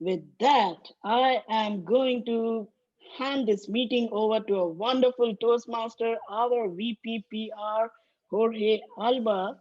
With that, I am going to hand this meeting over to a wonderful Toastmaster, our VPPR, Jorge Alba.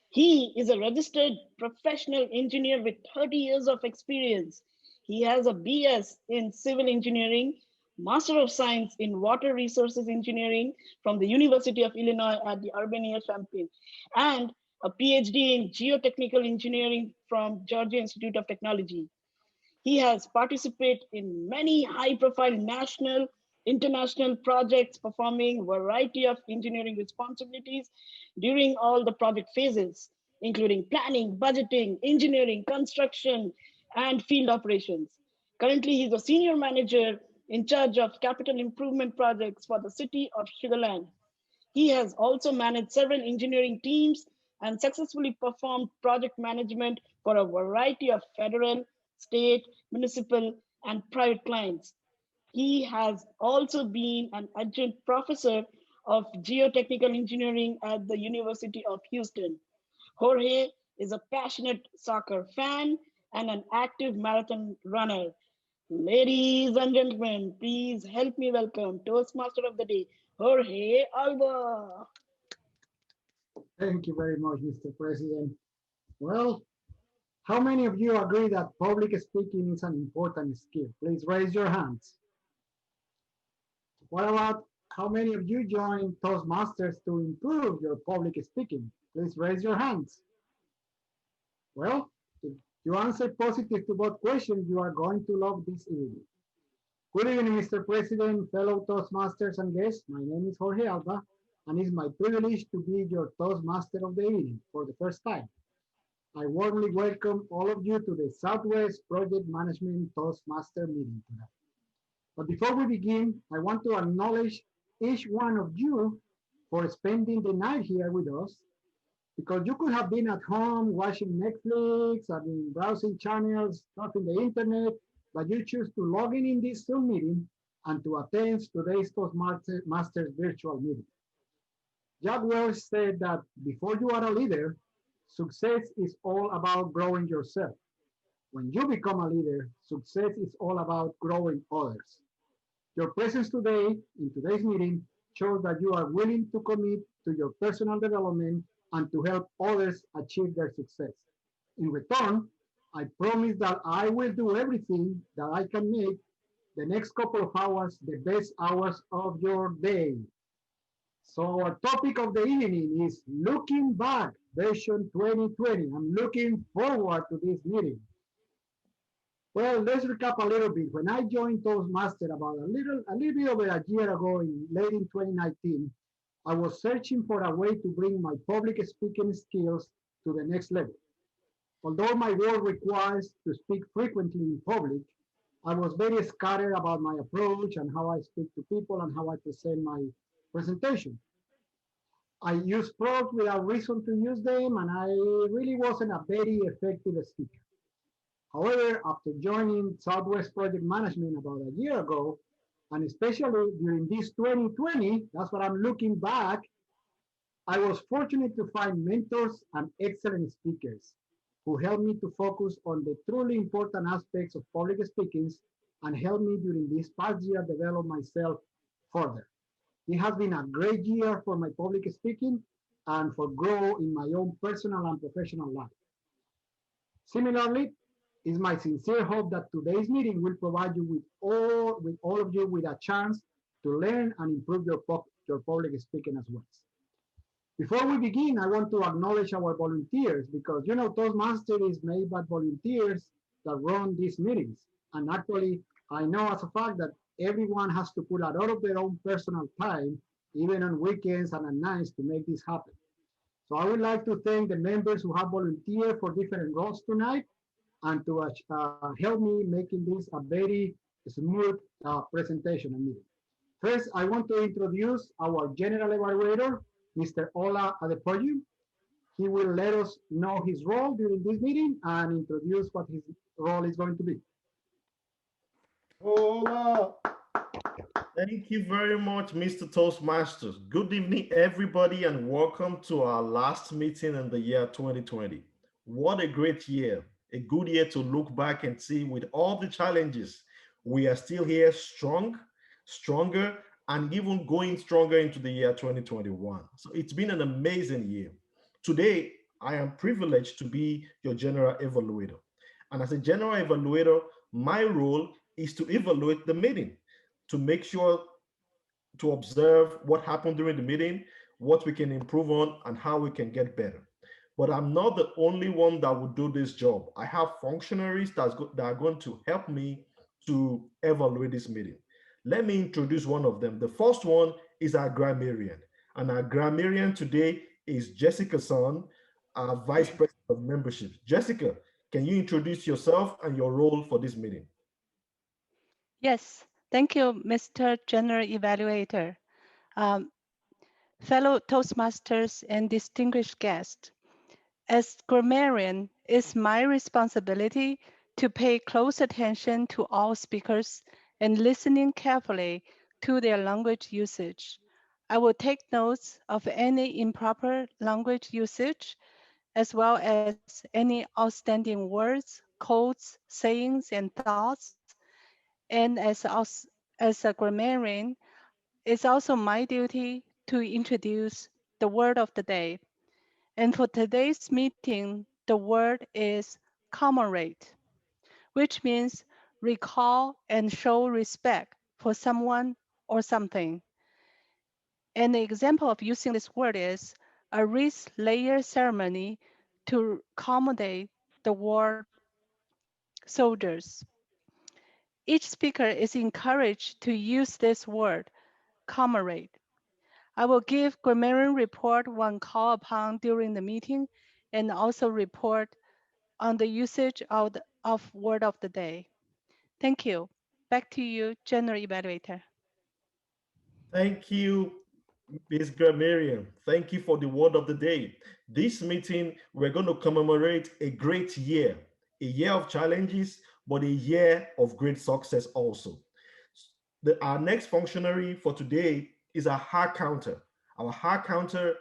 He is a registered professional engineer with 30 years of experience. He has a BS in civil engineering, Master of Science in Water Resources Engineering from the University of Illinois at the Urbana-Champaign, and a PhD in Geotechnical Engineering from Georgia Institute of Technology. He has participated in many high-profile national, international projects, performing a variety of engineering responsibilities during all the project phases, including planning, budgeting, engineering, construction, and field operations. Currently, he's a senior manager in charge of capital improvement projects for the city of Sugarland. He has also managed several engineering teams and successfully performed project management for a variety of federal, state, municipal, and private clients. He has also been an adjunct professor of geotechnical engineering at the University of Houston. Jorge is a passionate soccer fan and an active marathon runner. Ladies and gentlemen, please help me welcome Toastmaster of the Day, Jorge Alba. Thank you very much, Mr. President. Well, how many of you agree that public speaking is an important skill? Please raise your hands. What about how many of you join Toastmasters to improve your public speaking? Please raise your hands. Well, if you answer positive to both questions, you are going to love this evening. Good evening, Mr. President, fellow Toastmasters and guests. My name is Jorge Alba, and it's my privilege to be your Toastmaster of the evening for the first time. I warmly welcome all of you to the Southwest Project Management Toastmaster meeting tonight. But before we begin, I want to acknowledge each one of you for spending the night here with us, because you could have been at home watching Netflix, I mean, browsing channels, surfing the internet, but you choose to log in this Zoom meeting and to attend today's Toastmasters virtual meeting. Jack Welch said that before you are a leader, success is all about growing yourself. When you become a leader, success is all about growing others. Your presence today in today's meeting shows that you are willing to commit to your personal development and to help others achieve their success. In return, I promise that I will do everything that I can make the next couple of hours the best hours of your day. So our topic of the evening is looking back, version 2020. I'm looking forward to this meeting. Well, let's recap a little bit. When I joined Toastmaster about a little bit over a year ago, late in 2019, I was searching for a way to bring my public speaking skills to the next level. Although my work requires to speak frequently in public, I was very scattered about my approach and how I speak to people and how I present my presentation. I used props without reason to use them, and I really wasn't a very effective speaker. However, after joining Southwest Project Management about a year ago, and especially during this 2020, that's what I'm looking back, I was fortunate to find mentors and excellent speakers who helped me to focus on the truly important aspects of public speaking and helped me during this past year develop myself further. It has been a great year for my public speaking and for growth in my own personal and professional life. Similarly, it's my sincere hope that today's meeting will provide you with all of you with a chance to learn and improve your public speaking as well. Before we begin, I want to acknowledge our volunteers because you know Toastmaster is made by volunteers that run these meetings. And actually, I know as a fact that everyone has to put a lot of their own personal time, even on weekends and at nights, to make this happen. So I would like to thank the members who have volunteered for different roles tonight and to help me making this a very smooth presentation and meeting. First, I want to introduce our general evaluator, Mr. Ola at the podium. He will let us know his role during this meeting and introduce what his role is going to be. Hola. Thank you very much, Mr. Toastmasters. Good evening, everybody, and welcome to our last meeting in the year 2020. What a great year. a good year to look back and see with all the challenges, we are still here strong, stronger, and even going stronger into the year 2021. So it's been an amazing year. Today, I am privileged to be your general evaluator. And as a general evaluator, my role is to evaluate the meeting, to make sure to observe what happened during the meeting, what we can improve on, and how we can get better. But I'm not the only one that will do this job. I have functionaries that are going to help me to evaluate this meeting. Let me introduce one of them. The first one is our grammarian. And our grammarian today is Jessica Son, our Vice President of Membership. Jessica, can you introduce yourself and your role for this meeting? Yes, thank you, Mr. General Evaluator. Um, Fellow Toastmasters and distinguished guests, as grammarian, it's my responsibility to pay close attention to all speakers and listening carefully to their language usage. I will take notes of any improper language usage, as well as any outstanding words, quotes, sayings, and thoughts. And as a grammarian, it's also my duty to introduce the word of the day. And for today's meeting, the word is commemorate, which means recall and show respect for someone or something. An example of using this word is a wreath layer ceremony to accommodate the war soldiers. Each speaker is encouraged to use this word, commemorate. I will give grammarian report when called upon during the meeting and also report on the usage of word of the day. Thank you. Back to you, General Evaluator. Thank you, Ms. Grammarian. Thank you for the word of the day. This meeting, we're going to commemorate a great year, a year of challenges, but a year of great success also. Our next functionary for today is a hard counter. Our hard counter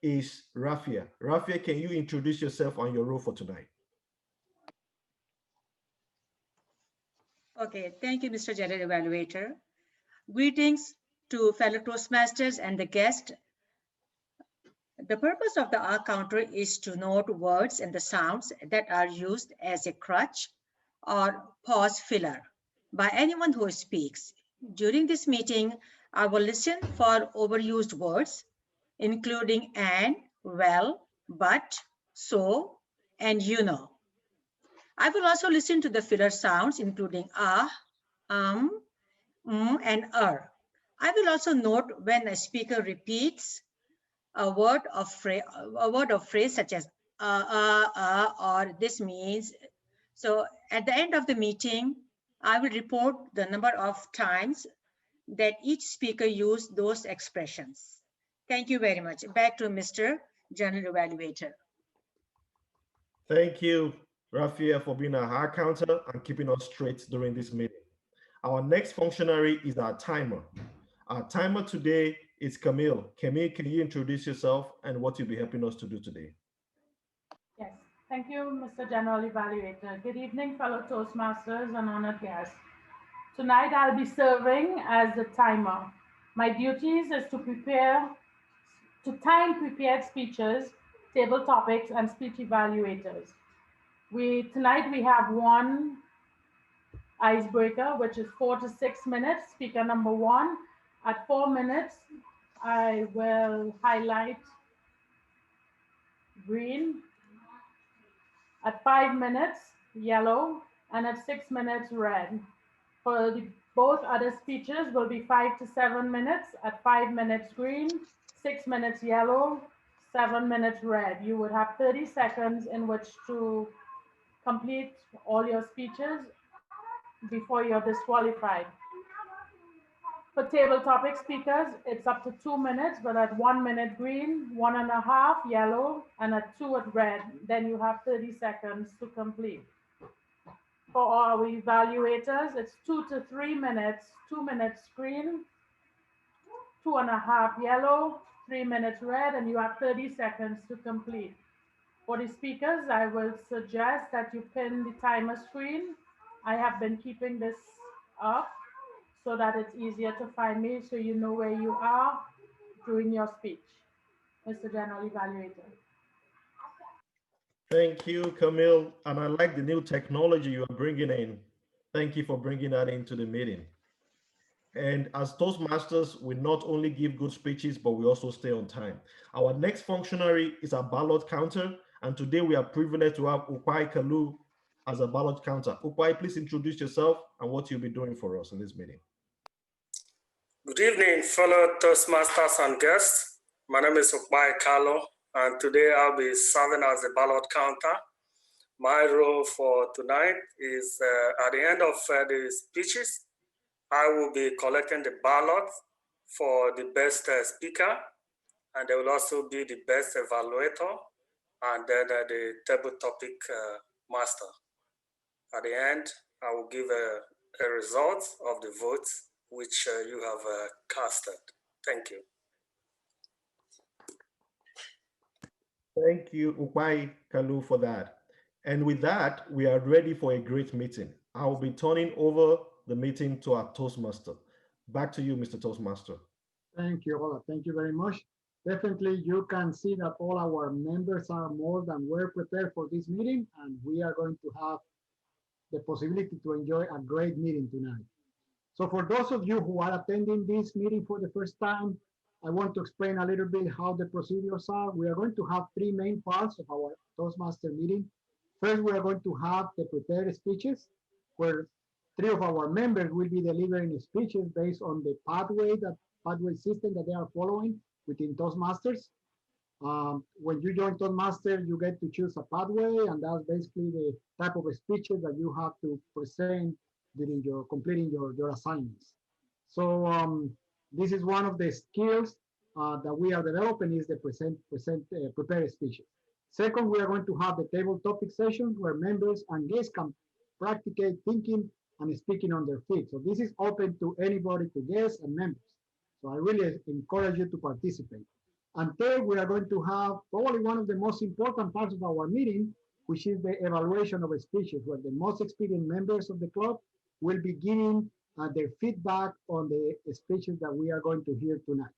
is Rafia. Rafia, can you introduce yourself and your role for tonight? Okay, thank you, Mr. General Evaluator. Greetings to fellow Toastmasters and the guest. The purpose of the R counter is to note words and the sounds that are used as a crutch or pause filler by anyone who speaks. During this meeting, I will listen for overused words, including and, well, but, so, and you know. I will also listen to the filler sounds, including um, and I will also note when a speaker repeats a word of phrase such as or this means. So at the end of the meeting, I will report the number of times that each speaker used those expressions. Thank you very much. Back to Mr. General Evaluator. Thank you, Rafia, for being a hard counter and keeping us straight during this meeting. Our next functionary is our timer. Our timer today is Camille. Camille, can you introduce yourself and what you'll be helping us to do today? Yes, thank you, Mr. General Evaluator. Good evening, fellow Toastmasters and honored guests. Tonight I'll be serving as the timer. My duties is to time prepared speeches, table topics, and speech evaluators. Tonight we have one icebreaker, which is 4 to 6 minutes. Speaker number one. At 4 minutes, I will highlight green. At 5 minutes, yellow, and at 6 minutes, red. For both other speeches will be 5 to 7 minutes. At 5 minutes, green, 6 minutes, yellow, 7 minutes, red. You would have 30 seconds in which to complete all your speeches before you're disqualified. For table topic speakers, it's up to 2 minutes, but at 1 minute green, 1.5 yellow, and at 2 at red, then you have 30 seconds to complete. For our evaluators, it's 2 to 3 minutes, 2 minutes green, 2.5 yellow, 3 minutes red, and you have 30 seconds to complete. For the speakers, I will suggest that you pin the timer screen. I have been keeping this up so that it's easier to find me so you know where you are during your speech, Mr. General Evaluator. Thank you, Camille. And I like the new technology you are bringing in. Thank you for bringing that into the meeting. And as Toastmasters, we not only give good speeches, but we also stay on time. Our next functionary is a ballot counter. And today we are privileged to have Ukwai Kalu as a ballot counter. Ukwai, please introduce yourself and what you'll be doing for us in this meeting. Good evening, fellow Toastmasters and guests. My name is Ukwai Kalu, and today I'll be serving as a ballot counter. My role for tonight is at the end of the speeches, I will be collecting the ballot for the best speaker, and there will also be the best evaluator, and then the table topic master. At the end, I will give a result of the votes which you have casted. Thank you. Thank you, Ukwai Kalu, for that. And with that, we are ready for a great meeting. I will be turning over the meeting to our Toastmaster. Back to you, Mr. Toastmaster. Thank you, Ola. Thank you very much. Definitely, you can see that all our members are more than well prepared for this meeting, and we are going to have the possibility to enjoy a great meeting tonight. So for those of you who are attending this meeting for the first time, I want to explain a little bit how the procedures are. We are going to have three main parts of our Toastmaster meeting. First, we are going to have the prepared speeches, where three of our members will be delivering speeches based on the pathway system that they are following within Toastmasters. When you join Toastmasters, you get to choose a pathway, and that's basically the type of speeches that you have to present during your completing your assignments. So this is one of the skills that we are developing is the prepared speeches. Second, we are going to have the table topic sessions where members and guests can practice thinking and speaking on their feet. So this is open to anybody, to guests and members. So I really encourage you to participate. And third, we are going to have probably one of the most important parts of our meeting, which is the evaluation of speeches, where the most experienced members of the club will be giving their feedback on the speeches that we are going to hear tonight.